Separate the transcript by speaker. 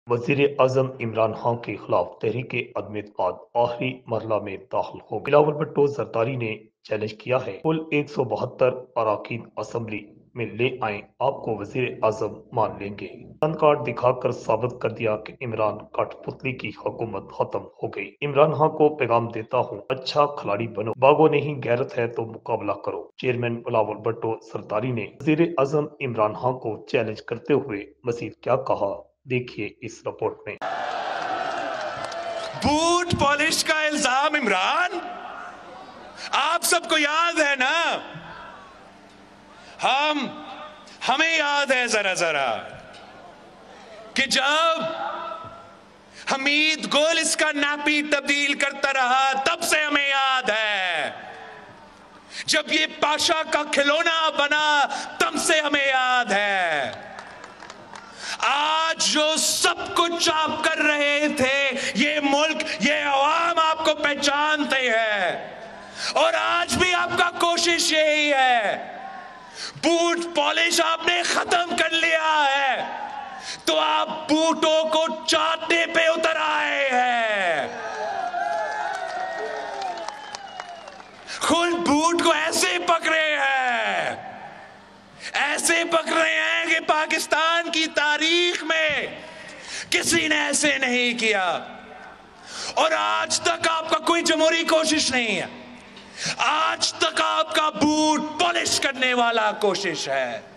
Speaker 1: वजीर आजम इमरान खान के खिलाफ तहरीक अदम इत्तेमाद आखिरी मरला में दाखिल हो गई। बिलावल भुट्टो जरदारी ने चैलेंज किया है, कुल 172 अरकान असम्बली में ले आए, आपको वजीर आजम मान लेंगे। चंद कार्ड दिखाकर साबित कर दिया कि इमरान कठपुतली की हुकूमत खत्म हो गई। इमरान खान को पैगाम देता हूँ, अच्छा खिलाड़ी बनो, बागो नहीं गैरत है तो मुकाबला करो। चेयरमैन बिलावल भुट्टो जरदारी ने वजीर आजम इमरान खान को चैलेंज करते हुए मजीद क्या कहा, देखिए इस रिपोर्ट में।
Speaker 2: बूट पॉलिश का इल्जाम इमरान, आप सबको याद है ना? हमें याद है जरा जरा कि जब हमीद गुल इसका नापी तब्दील करता रहा, तब से हमें याद है। जब ये पाशा का खिलौना बना, तब से हमें याद है। आज जो सब कुछ आप कर रहे थे, ये मुल्क, ये अवाम आपको पहचानते हैं, और आज भी आपका कोशिश यही है। बूट पॉलिश आपने खत्म कर लिया है, तो आप बूटों को चाटने पे उतर आए हैं। खुद बूट को ऐसे पकड़े हैं, ऐसे पकड़े हैं कि पाकिस्तान की तारीख में किसी ने ऐसे नहीं किया, और आज तक आपका कोई जमहूरी कोशिश नहीं है। आज तक आपका बूट पॉलिश करने वाला कोशिश है।